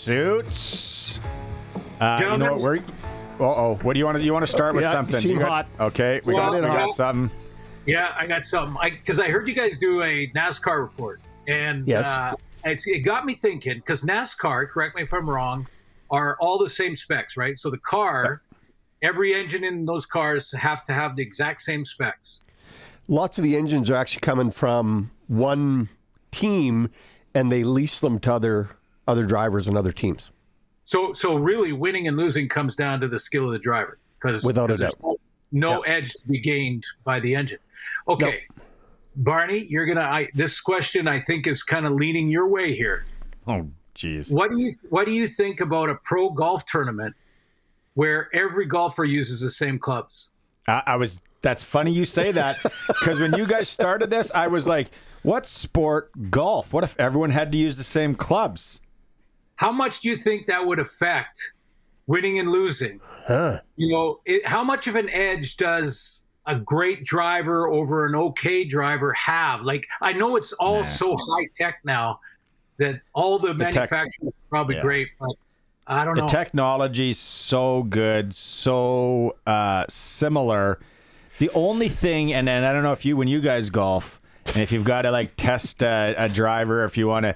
Suits. You know what? What do you want to? You want to start with something? You seem hot. Okay, we got something. Yeah, I got something. Because I heard you guys do a NASCAR report, and Yes. it got me thinking. Because NASCAR, correct me if I'm wrong, are all the same specs, right? So the car, every engine in those cars have to have the exact same specs. Lots of the engines are actually coming from one team, and they lease them to other drivers and other teams. So really, winning and losing comes down to the skill of the driver. Because Without a there's doubt. no edge to be gained by the engine. Okay, Barney, this question I think is kind of leaning your way here. Oh, jeez. What do you think about a pro golf tournament where every golfer uses the same clubs? That's funny you say that, because when you guys started this, I was like, what sport? Golf. What if everyone had to use the same clubs? How much do you think that would affect winning and losing? How much of an edge does a great driver over an okay driver have? Like, I know it's all so high tech now that all the manufacturers are probably great, but I don't know. The technology's so good, so similar. The only thing, and I don't know if when you guys golf, and if you've got to like test a driver, if you want to,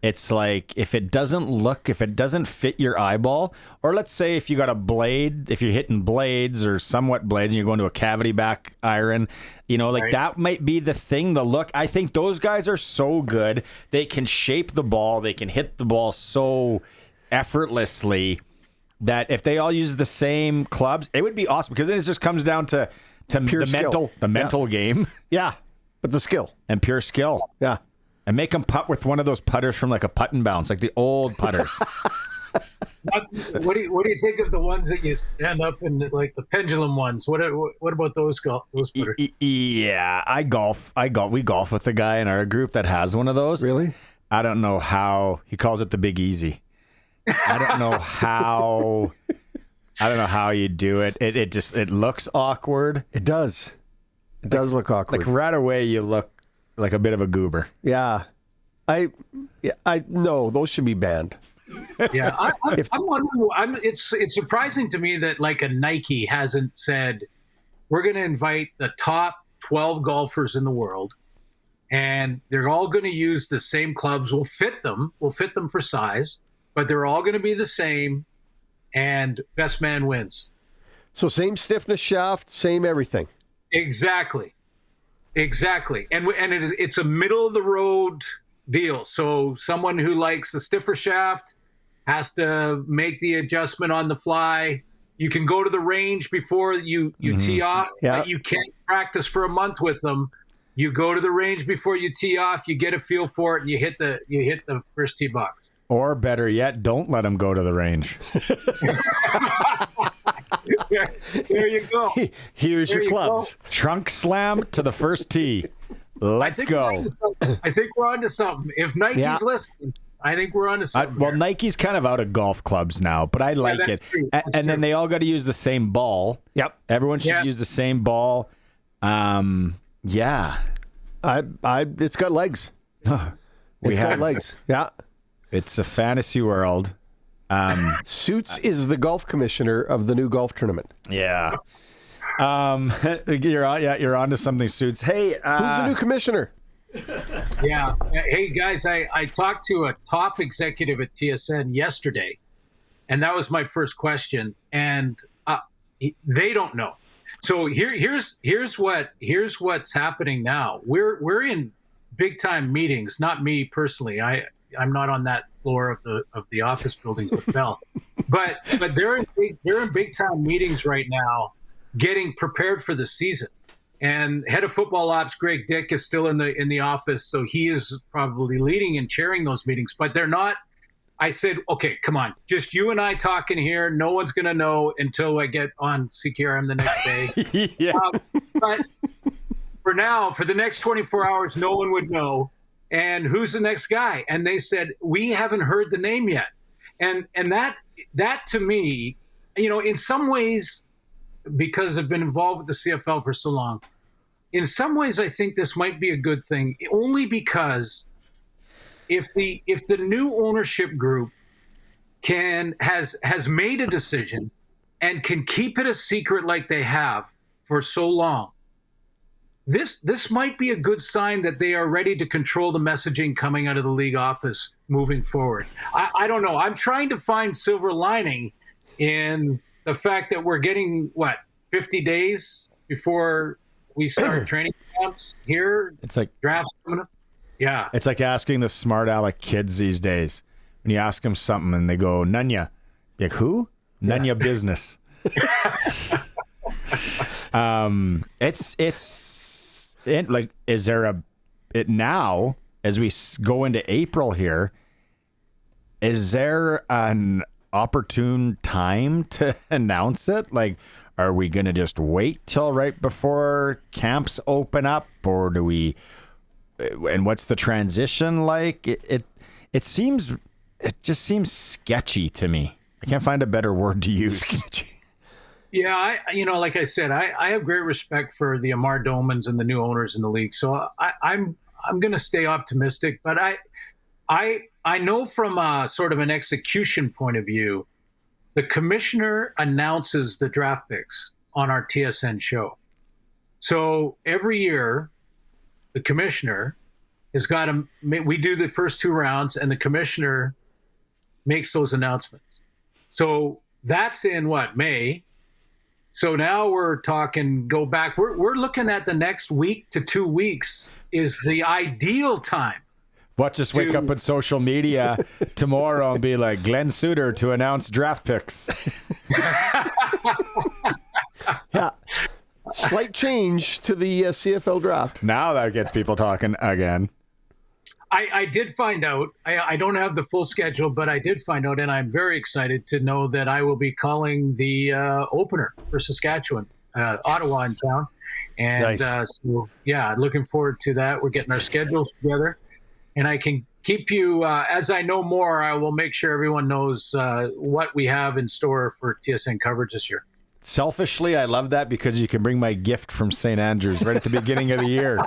it's like if it doesn't fit your eyeball, or let's say if you got a blade, if you're hitting blades or somewhat blades and you're going to a cavity back iron, that might be the thing, the look. I think those guys are so good. They can shape the ball. They can hit the ball so effortlessly that if they all use the same clubs, it would be awesome, because then it just comes down to pure the mental game. Yeah, but the skill. And pure skill. Yeah. And make them putt with one of those putters from like a putt and bounce, like the old putters. What do you think of the ones that you stand up in, like the pendulum ones? What about those putters? Yeah, we golf with a guy in our group that has one of those. Really? I don't know how he calls it the Big Easy. I don't know how you do it. It looks awkward. It does. It does look awkward. Like right away, you look like a bit of a goober. Yeah. I no, those should be banned. Yeah, I'm wondering. It's surprising to me that like a Nike hasn't said we're going to invite the top 12 golfers in the world, and they're all going to use the same clubs. We'll fit them for size, but they're all going to be the same, and best man wins. So same stiffness shaft, same everything. Exactly, and it's a middle of the road deal. So someone who likes the stiffer shaft has to make the adjustment on the fly. You can go to the range before you tee off. Yeah. You can't practice for a month with them. You go to the range before you tee off. You get a feel for it, and you hit the first tee box. Or better yet, don't let them go to the range. There you go. Here's your clubs. Go. Trunk slam to the first tee. Let's go. I think we're on to something. If Nike's listening, I think we're on to something. Well, Nike's kind of out of golf clubs now, but I like it. True. And then they all got to use the same ball. Yep. Everyone should use the same ball. Yeah. It's got legs. It's got legs. Yeah. It's a fantasy world. Suits is the golf commissioner of the new golf tournament. Yeah. You're on to something, Suits. Hey, who's the new commissioner? Yeah. Hey, guys, I talked to a top executive at TSN yesterday, and that was my first question. And they don't know. So here's what's happening now. We're in big time meetings. Not me personally. I'm not on that floor of the office building with Bell, but they're in big time meetings right now, getting prepared for the season. And head of football ops Greg Dick is still in the office, so he is probably leading and chairing those meetings. But they're not. I said, okay, come on, just you and I talking here. No one's going to know until I get on CKRM the next day. Yeah. But for now, for the next 24 hours, no one would know. And who's the next guy? And they said, we haven't heard the name yet. And that to me, in some ways, because I've been involved with the CFL for so long, in some ways I think this might be a good thing, only because if the new ownership group has made a decision and can keep it a secret like they have for so long, this might be a good sign that they are ready to control the messaging coming out of the league office moving forward. I don't know. I'm trying to find silver lining in the fact that we're getting 50 days before we start training camps here. It's like drafts coming up. Yeah. It's like asking the smart aleck kids these days. When you ask them something and they go, Nunya. You're like, who? Nunya business. Like, is there now, as we go into April here, is there an opportune time to announce it? Like, are we going to just wait till right before camps open up, or do we? And what's the transition like? It just seems sketchy to me. I can't find a better word to use. Sketchy. Yeah, like I said, I have great respect for the Amar Domans and the new owners in the league. So I'm going to stay optimistic, but I know from a sort of an execution point of view, the commissioner announces the draft picks on our TSN show. So every year, the commissioner has got to. We do the first 2 rounds, and the commissioner makes those announcements. So that's in May. So now we're talking, go back. We're looking at the next week to 2 weeks is the ideal time. What, just wake up on social media tomorrow and be like, Glen Suitor to announce draft picks. Yeah. Slight change to the CFL draft. Now that gets people talking again. I did find out, I don't have the full schedule, but I did find out, and I'm very excited to know that I will be calling the opener for Saskatchewan, Ottawa in town. And nice. So, yeah, looking forward to that. We're getting our schedules together. And I can keep you, as I know more, I will make sure everyone knows what we have in store for TSN coverage this year. Selfishly, I love that because you can bring my gift from St. Andrews right at the beginning of the year.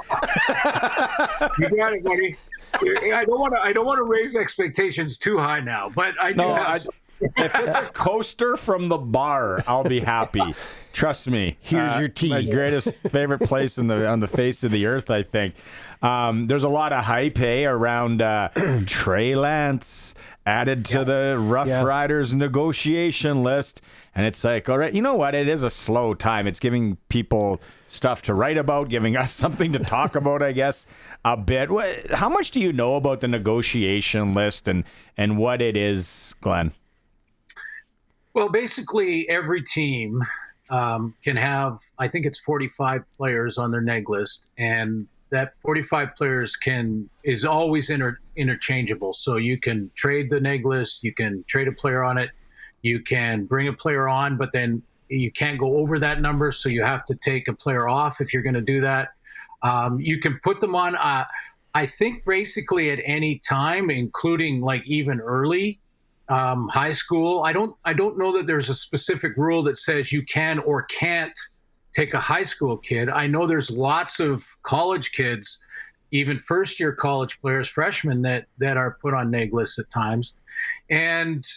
You got it, buddy. I don't want to raise expectations too high now, but I do have some. If it's a coaster from the bar, I'll be happy. Trust me. Here's your tea. My greatest favorite place on the face of the earth, I think. There's a lot of hype around Trey Lance added to the Rough Riders negotiation list. And it's like, all right, you know what? It is a slow time. It's giving people stuff to write about, giving us something to talk about, I guess, a bit. How much do you know about the negotiation list and what it is, Glenn? Well, basically, every team can have, I think it's 45 players on their neg list, and that 45 players is always interchangeable. So you can trade the neg list, you can trade a player on it, you can bring a player on, but then you can't go over that number, so you have to take a player off if you're going to do that. You can put them on, I think, basically at any time, including like even early. High school. I don't know that there's a specific rule that says you can or can't take a high school kid. I know there's lots of college kids, even first year college players, freshmen that are put on neg lists at times. And,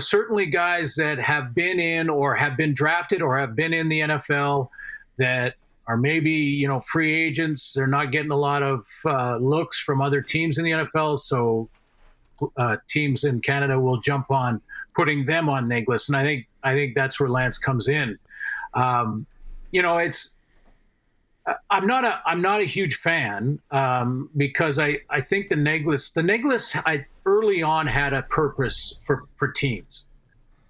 certainly guys that have been in or have been drafted or have been in the NFL that are maybe, free agents. They're not getting a lot of looks from other teams in the NFL. So teams in Canada will jump on putting them on neg lists, and I think that's where Lance comes in. It's I'm not a huge fan because I think the neg list early on had a purpose for teams.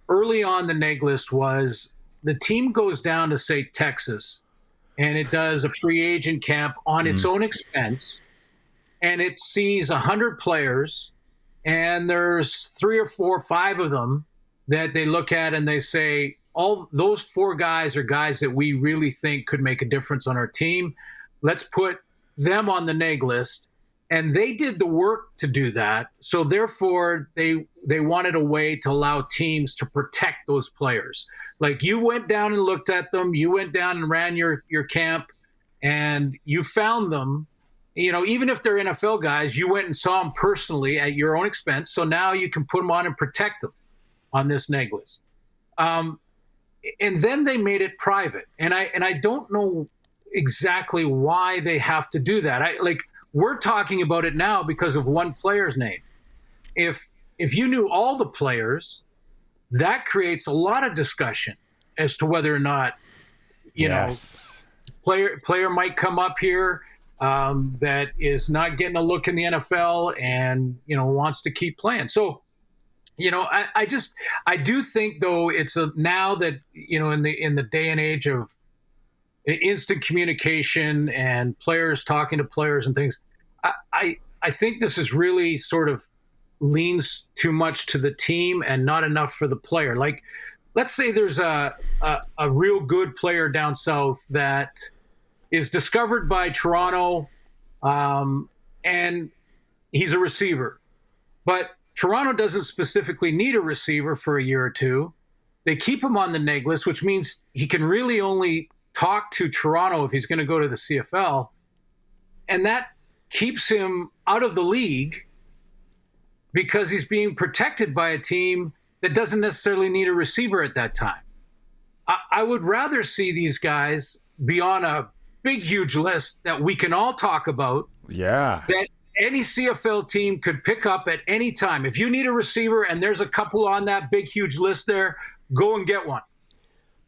Early on, the neg list was the team goes down to, say, Texas, and it does a free agent camp on its own expense, and it sees 100 players. And there's 3 or 4 or 5 of them that they look at and they say, all those 4 guys are guys that we really think could make a difference on our team. Let's put them on the neg list. And they did the work to do that. So therefore, they wanted a way to allow teams to protect those players. Like, you went down and looked at them. You went down and ran your camp, and you found them. Even if they're NFL guys, you went and saw them personally at your own expense. So now you can put them on and protect them. on this neg list. And then they made it private. And I don't know exactly why they have to do that. We're talking about it now because of one player's name. If you knew all the players, that creates a lot of discussion as to whether or not, yes. player might come up here that is not getting a look in the NFL and, wants to keep playing. So, I do think, though, it's now that, in the day and age of instant communication and players talking to players and things, I think this is really sort of leans too much to the team and not enough for the player. Like, let's say there's a real good player down south that is discovered by Toronto, and he's a receiver. But Toronto doesn't specifically need a receiver for a year or two. They keep him on the neg list, which means he can really only talk to Toronto if he's going to go to the CFL. And that keeps him out of the league because he's being protected by a team that doesn't necessarily need a receiver at that time. I would rather see these guys be on a big, huge list that we can all talk about. Yeah. That any CFL team could pick up at any time. If you need a receiver and there's a couple on that big, huge list there, go and get one.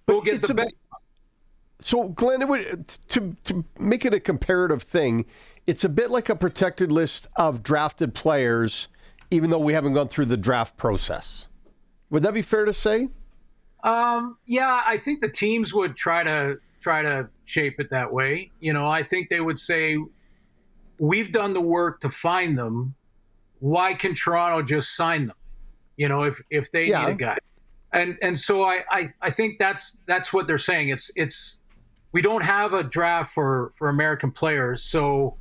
Go get the best one. So, Glenn, to make it a comparative thing, it's a bit like a protected list of drafted players, even though we haven't gone through the draft process. Would that be fair to say? Yeah, I think the teams would try to shape it that way. I think they would say, we've done the work to find them. Why can Toronto just sign them? If they need a guy. And so I think that's what they're saying. It's we don't have a draft for American players. So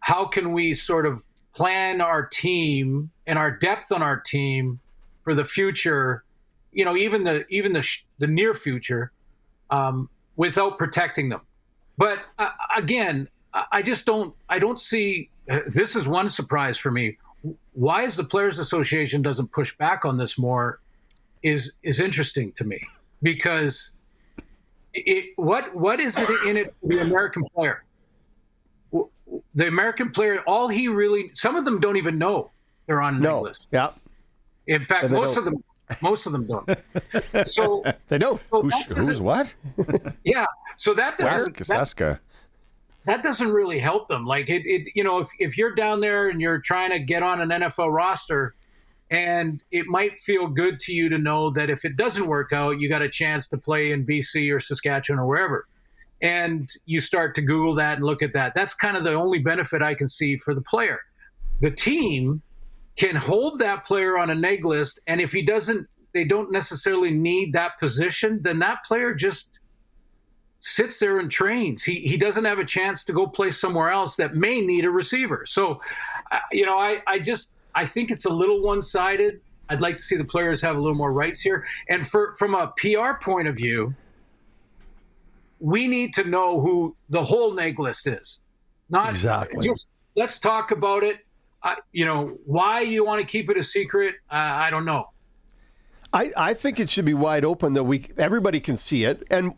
how can we sort of plan our team and our depth on our team for the future, even the near future, without protecting them? But again, I don't see. This is one surprise for me. Why is the Players Association doesn't push back on this more is interesting to me, because what is it in it for the American player? The American player, some of them don't even know they're on a neg list. Yeah. In fact, most of them don't. So they don't. So who's what? Yeah. So that doesn't. Saska. That doesn't really help them. Like if you're down there and you're trying to get on an NFL roster, and it might feel good to you to know that if it doesn't work out, you got a chance to play in BC or Saskatchewan or wherever. And you start to Google that and look at that. That's kind of the only benefit I can see for the player. The team can hold that player on a neg list, and if they don't necessarily need that position, then that player just sits there and trains. He doesn't have a chance to go play somewhere else that may need a receiver. So, I think it's a little one-sided. I'd like to see the players have a little more rights here. And from a PR point of view, we need to know who the whole neg list is. Not exactly. Just let's talk about it. Why you want to keep it a secret, I don't know. I think it should be wide open that everybody can see it. And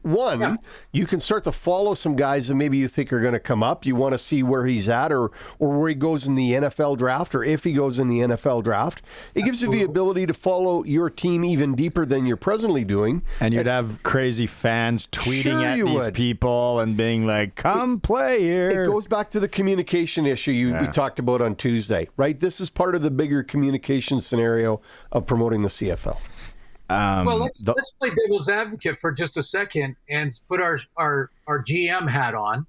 you can start to follow some guys that maybe you think are going to come up. You want to see where he's at or where he goes in the NFL draft, or if he goes in the NFL draft. It gives you the ability to follow your team even deeper than you're presently doing. And you'd have crazy fans tweeting at these people and being like, come play here. It goes back to the communication issue we talked about on Tuesday, right? This is part of the bigger communication scenario of promoting the CFL. Well, let's play devil's advocate for just a second and put our GM hat on.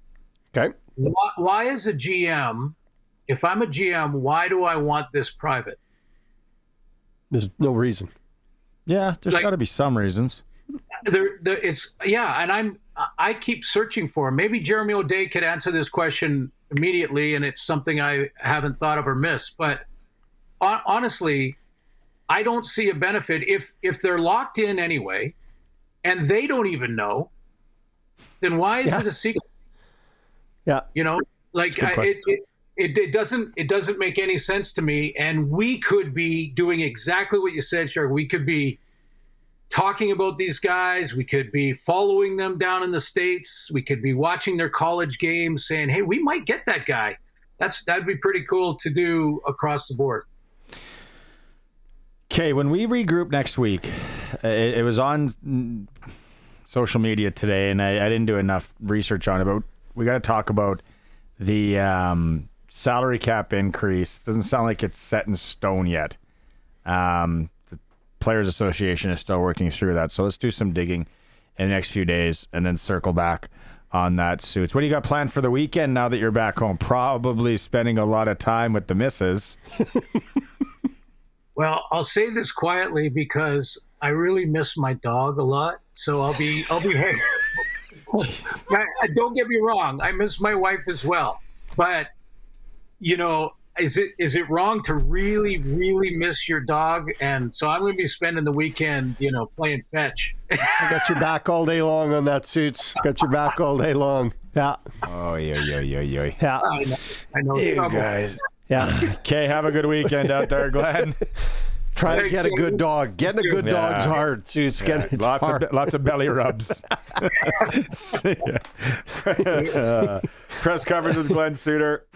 Okay. Why is a GM, if I'm a GM, why do I want this private? There's no reason. Yeah, there's got to be some reasons. I keep searching for him. Maybe Jeremy O'Day could answer this question immediately, and it's something I haven't thought of or missed. But honestly, I don't see a benefit if they're locked in anyway, and they don't even know. Then why is it a secret? Yeah, It doesn't make any sense to me. And we could be doing exactly what you said, Shark. We could be talking about these guys. We could be following them down in the States. We could be watching their college games saying, hey, we might get that guy. That'd be pretty cool to do across the board. Okay, when we regroup next week, it was on social media today, and I didn't do enough research on it, but we got to talk about the salary cap increase. Doesn't sound like it's set in stone yet. The Players Association is still working through that, so let's do some digging in the next few days and then circle back on that, Suits. What do you got planned for the weekend now that you're back home? Probably spending a lot of time with the missus. Well, I'll say this quietly because I really miss my dog a lot. So I'll be. Don't get me wrong. I miss my wife as well. But, is it wrong to really, really miss your dog? And so I'm going to be spending the weekend, playing fetch. I got your back all day long on that, Suits. Got your back all day long. Yeah. Oh, yeah. Yeah. I know. You guys. Yeah. Okay, have a good weekend out there, Glenn. Try to get a good dog. Getting a good dog's hard, Suits. It's hard. Lots of belly rubs. See ya. Press coverage with Glen Suitor.